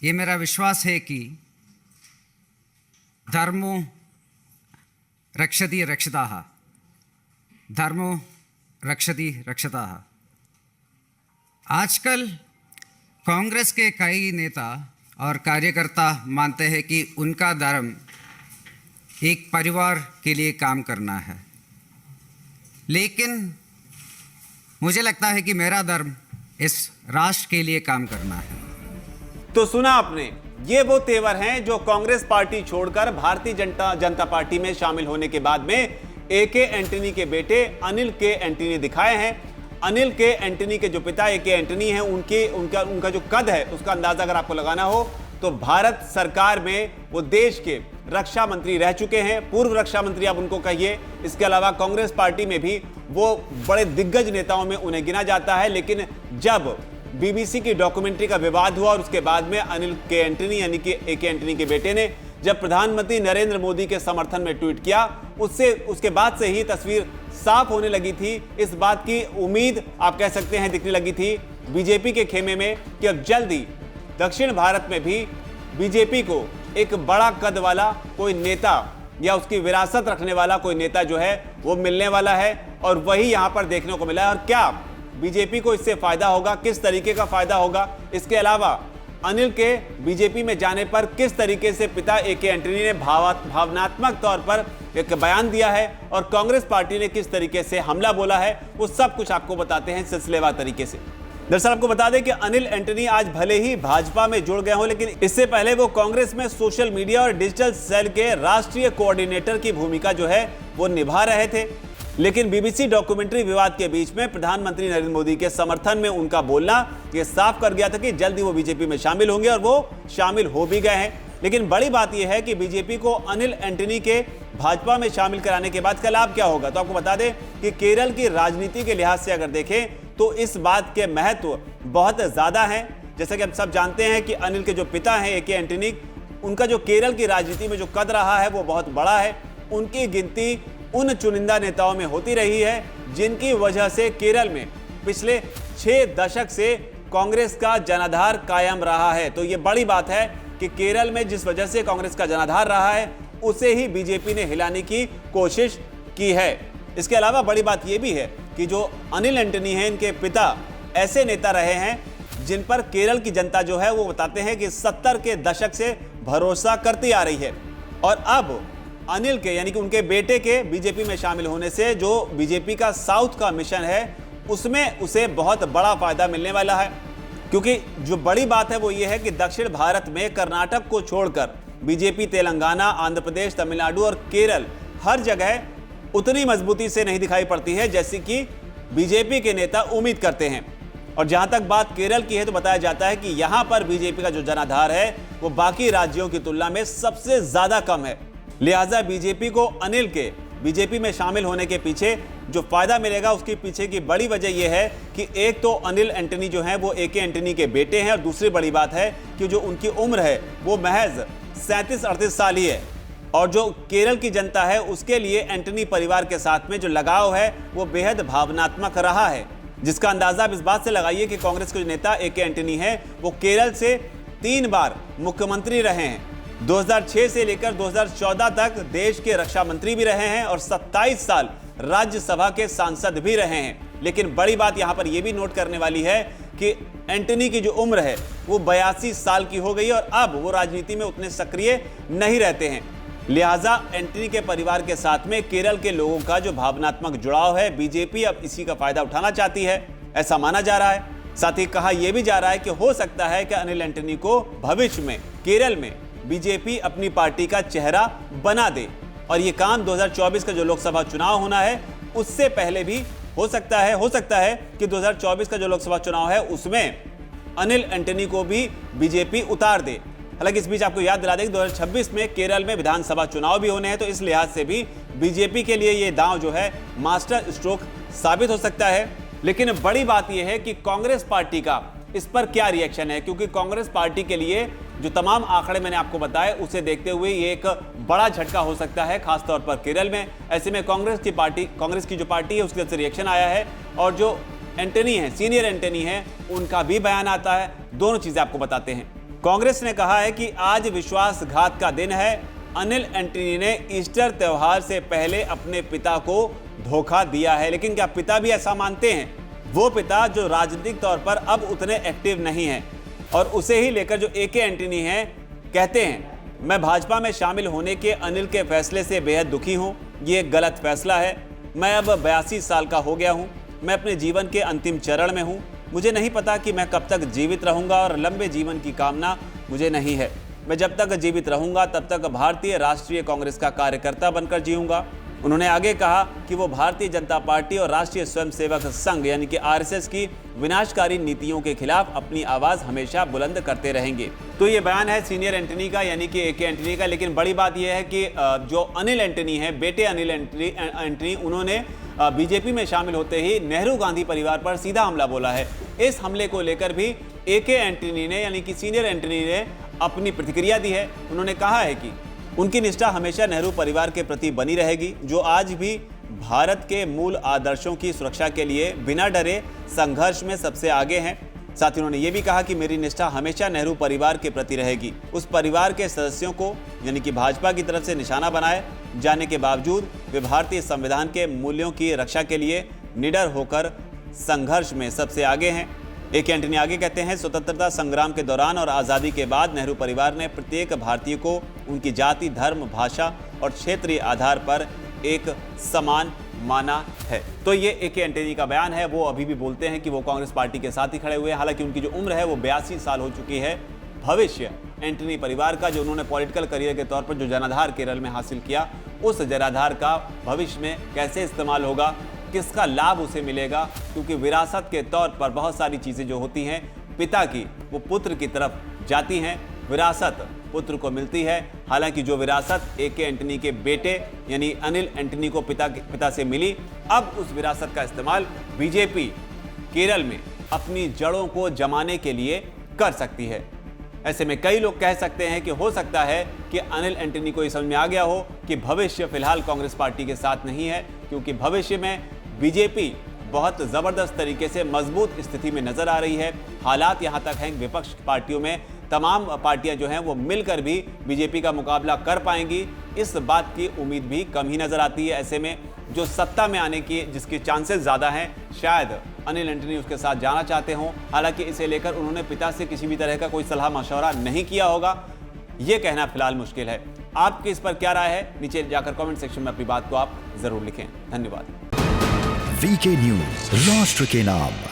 ये मेरा विश्वास है कि धर्मो रक्षति रक्षिताः, धर्मो रक्षति रक्षताः। आजकल कांग्रेस के कई नेता और कार्यकर्ता मानते हैं कि उनका धर्म एक परिवार के लिए काम करना है, लेकिन मुझे लगता है कि मेरा धर्म इस राष्ट्र के लिए काम करना है। तो सुना आपने, ये वो तेवर हैं जो कांग्रेस पार्टी छोड़कर भारतीय जनता पार्टी में शामिल होने के बाद में ए.के. एंटनी के बेटे अनिल के एंटनी दिखाए हैं। अनिल के एंटनी के जो पिता ए.के. एंटनी हैं, उनका जो कद है उसका अंदाजा अगर आपको लगाना हो तो भारत सरकार में वो देश के रक्षा मंत्री रह चुके हैं, पूर्व रक्षा मंत्री आप उनको कहिए। इसके अलावा कांग्रेस पार्टी में भी वो बड़े दिग्गज नेताओं में उन्हें गिना जाता है। लेकिन जब बीबीसी की डॉक्यूमेंट्री का विवाद हुआ और उसके बाद में अनिल के एंटनी यानी कि ए.के. एंटनी के बेटे ने जब प्रधानमंत्री नरेंद्र मोदी के समर्थन में ट्वीट किया, उसके बाद से ही तस्वीर साफ होने लगी थी। इस बात की उम्मीद आप कह सकते हैं दिखने लगी थी बीजेपी के खेमे में कि अब जल्द ही दक्षिण भारत में भी बीजेपी को एक बड़ा कद वाला कोई नेता या उसकी विरासत रखने वाला कोई नेता जो है वो मिलने वाला है, और वही यहां पर देखने को मिला है। और क्या बीजेपी को इससे फायदा होगा, किस तरीके का फायदा होगा, इसके अलावा अनिल के बीजेपी में जाने पर किस तरीके से पिता ए.के. एंटनी ने भावनात्मक तौर पर एक बयान दिया है और कांग्रेस पार्टी ने किस तरीके से हमला बोला है, वो सब कुछ आपको बताते हैं सिलसिलेवार तरीके से। दरअसल आपको बता दें कि अनिल एंटनी आज भले ही भाजपा में जुड़ गए हों, लेकिन इससे पहले वो कांग्रेस में सोशल मीडिया और डिजिटल सेल के राष्ट्रीय कोऑर्डिनेटर की भूमिका जो है वो निभा रहे थे। लेकिन बीबीसी डॉक्यूमेंट्री विवाद के बीच में प्रधानमंत्री नरेंद्र मोदी के समर्थन में उनका बोलना ये साफ कर गया था कि जल्द ही वो बीजेपी में शामिल होंगे, और वो शामिल हो भी गए हैं। लेकिन बड़ी बात यह है कि बीजेपी को अनिल एंटनी के भाजपा में शामिल कराने के बाद का लाभ क्या होगा। तो आपको बता दें कि केरल की राजनीति के लिहाज से अगर देखें तो इस बात के महत्व बहुत ज्यादा है। जैसा कि हम सब जानते हैं कि अनिल के जो पिता हैं ए.के. एंटनी, उनका जो केरल की राजनीति में जो कद रहा है वो बहुत बड़ा है। उनकी गिनती उन चुनिंदा नेताओं में होती रही है जिनकी वजह से केरल में पिछले 6 दशक से कांग्रेस का जनाधार कायम रहा है। तो ये बड़ी बात है कि केरल में जिस वजह से कांग्रेस का जनाधार रहा है उसे ही बीजेपी ने हिलाने की कोशिश की है। इसके अलावा बड़ी बात यह भी है कि जो अनिल एंटनी हैं, इनके पिता ऐसे नेता रहे हैं जिन पर केरल की जनता जो है वो बताते हैं कि 70 के दशक से भरोसा करती आ रही है। और अब अनिल के यानी कि उनके बेटे के बीजेपी में शामिल होने से जो बीजेपी का साउथ का मिशन है उसमें उसे बहुत बड़ा फायदा मिलने वाला है। क्योंकि जो बड़ी बात है वो ये है कि दक्षिण भारत में कर्नाटक को छोड़कर बीजेपी तेलंगाना, आंध्र प्रदेश, तमिलनाडु और केरल हर जगह उतनी मजबूती से नहीं दिखाई पड़ती है जैसी कि बीजेपी के नेता उम्मीद करते हैं। और जहां तक बात केरल की है तो बताया जाता है कि यहां पर बीजेपी का जो जनाधार है वो बाकी राज्यों की तुलना में सबसे ज्यादा कम है। लिहाजा बीजेपी को अनिल के बीजेपी में शामिल होने के पीछे जो फायदा मिलेगा उसके पीछे की बड़ी वजह यह है कि एक तो अनिल एंटनी जो है वो ए.के. एंटनी के बेटे हैं, और दूसरी बड़ी बात है कि जो उनकी उम्र है वो महज 37-38 साल ही है। और जो केरल की जनता है उसके लिए एंटनी परिवार के साथ में जो लगाव है वो बेहद भावनात्मक रहा है, जिसका अंदाजा आप इस बात से लगाइए कि कांग्रेस के जो नेता ए.के. एंटनी है वो केरल से 3 बार मुख्यमंत्री रहे हैं। 2006 से लेकर 2014 तक देश के रक्षा मंत्री भी रहे हैं और 27 साल राज्यसभा के सांसद भी रहे हैं। लेकिन बड़ी बात यहां पर यह भी नोट करने वाली है कि एंटनी की जो उम्र है वो 82 साल की हो गई और अब वो राजनीति में उतने सक्रिय नहीं रहते हैं। लिहाजा एंटनी के परिवार के साथ में केरल के लोगों का जो भावनात्मक जुड़ाव है, बीजेपी अब इसी का फायदा उठाना चाहती है, ऐसा माना जा रहा है। साथ ही कहा यह भी जा रहा है कि हो सकता है कि अनिल एंटनी को भविष्य में केरल में बीजेपी अपनी पार्टी का चेहरा बना दे, और यह काम 2024 का जो लोकसभा चुनाव होना है उससे पहले भी हो सकता है कि 2024 का जो लोकसभा चुनाव है उसमें अनिल एंटनी को भी बीजेपी उतार दे। हालांकि इस बीच आपको याद दिला दें कि 2026 में केरल में विधानसभा चुनाव भी होने हैं, तो इस लिहाज से भी बीजेपी के लिए ये दांव जो है मास्टर स्ट्रोक साबित हो सकता है। लेकिन बड़ी बात यह है कि कांग्रेस पार्टी का इस पर क्या रिएक्शन है, क्योंकि कांग्रेस पार्टी के लिए जो तमाम आंकड़े मैंने आपको बताए उसे देखते हुए ये एक बड़ा झटका हो सकता है, खासतौर पर केरल में। ऐसे में कांग्रेस की जो पार्टी है उसकी तरफ से रिएक्शन आया है, और जो एंटनी है, सीनियर एंटनी है, उनका भी बयान आता है। दोनों चीजें आपको बताते हैं। कांग्रेस ने कहा है कि आज विश्वासघात का दिन है। अनिल एंटनी ने ईस्टर त्योहार से पहले अपने पिता को धोखा दिया है। लेकिन क्या पिता भी ऐसा मानते हैं? वो पिता जो राजनीतिक तौर पर अब उतने एक्टिव नहीं है, और उसे ही लेकर जो एके एंटनी हैं कहते हैं, मैं भाजपा में शामिल होने के अनिल के फैसले से बेहद दुखी हूं। ये एक गलत फैसला है। मैं अब 82 साल का हो गया हूं। मैं अपने जीवन के अंतिम चरण में हूं। मुझे नहीं पता कि मैं कब तक जीवित रहूंगा और लंबे जीवन की कामना मुझे नहीं है। मैं जब तक जीवित रहूंगा तब तक भारतीय राष्ट्रीय कांग्रेस का कार्यकर्ता बनकर जीऊंगा। उन्होंने आगे कहा कि वो भारतीय जनता पार्टी और राष्ट्रीय स्वयंसेवक संघ यानी कि आरएसएस की विनाशकारी नीतियों के खिलाफ अपनी आवाज हमेशा बुलंद करते रहेंगे। तो ये बयान है सीनियर एंटनी का यानी कि एके एंटनी का। लेकिन बड़ी बात यह है कि जो अनिल एंटनी है, बेटे अनिल एंटनी, उन्होंने बीजेपी में शामिल होते ही नेहरू गांधी परिवार पर सीधा हमला बोला है। इस हमले को लेकर भी एके एंटनी ने यानी कि सीनियर एंटनी ने अपनी प्रतिक्रिया दी है। उन्होंने कहा है कि उनकी निष्ठा हमेशा नेहरू परिवार के प्रति बनी रहेगी, जो आज भी भारत के मूल आदर्शों की सुरक्षा के लिए बिना डरे संघर्ष में सबसे आगे हैं। साथ ही उन्होंने ये भी कहा कि मेरी निष्ठा हमेशा नेहरू परिवार के प्रति रहेगी। उस परिवार के सदस्यों को यानी कि भाजपा की तरफ से निशाना बनाए जाने के बावजूद वे भारतीय संविधान के मूल्यों की रक्षा के लिए निडर होकर संघर्ष में सबसे आगे हैं। एके एंटनी आगे कहते हैं, स्वतंत्रता संग्राम के दौरान और आज़ादी के बाद नेहरू परिवार ने प्रत्येक भारतीय को उनकी जाति, धर्म, भाषा और क्षेत्रीय आधार पर एक समान माना है। तो ये एके एंटनी का बयान है। वो अभी भी बोलते हैं कि वो कांग्रेस पार्टी के साथ ही खड़े हुए हैं। हालांकि उनकी जो उम्र है वो 82 साल हो चुकी है। भविष्य एंटनी परिवार का, जो उन्होंने पॉलिटिकल करियर के तौर पर जो जनाधार केरल में हासिल किया, उस जनाधार का भविष्य में कैसे इस्तेमाल होगा, किसका लाभ उसे मिलेगा, क्योंकि विरासत के तौर पर बहुत सारी चीज़ें जो होती हैं पिता की, वो पुत्र की तरफ जाती हैं। विरासत पुत्र को मिलती है। हालांकि जो विरासत एके एंटनी के बेटे यानी अनिल एंटनी को पिता से मिली, अब उस विरासत का इस्तेमाल बीजेपी केरल में अपनी जड़ों को जमाने के लिए कर सकती है। ऐसे में कई लोग कह सकते हैं कि हो सकता है कि अनिल एंटनी को ये समझ में आ गया हो कि भविष्य फिलहाल कांग्रेस पार्टी के साथ नहीं है, क्योंकि भविष्य में बीजेपी बहुत ज़बरदस्त तरीके से मजबूत स्थिति में नजर आ रही है। हालात यहाँ तक हैं विपक्ष पार्टियों में तमाम पार्टियां जो हैं वो मिलकर भी बीजेपी का मुकाबला कर पाएंगी, इस बात की उम्मीद भी कम ही नजर आती है। ऐसे में जो सत्ता में आने की जिसकी चांसेस ज़्यादा हैं, शायद अनिल एंटनी उसके साथ जाना चाहते हों। हालांकि इसे लेकर उन्होंने पिता से किसी भी तरह का कोई सलाह मशवरा नहीं किया होगा, ये कहना फिलहाल मुश्किल है। आपकी इस पर क्या राय है? नीचे जाकर कमेंट सेक्शन में अपनी बात को आप जरूर लिखें। धन्यवाद। वीके न्यूज, राष्ट्र के नाम।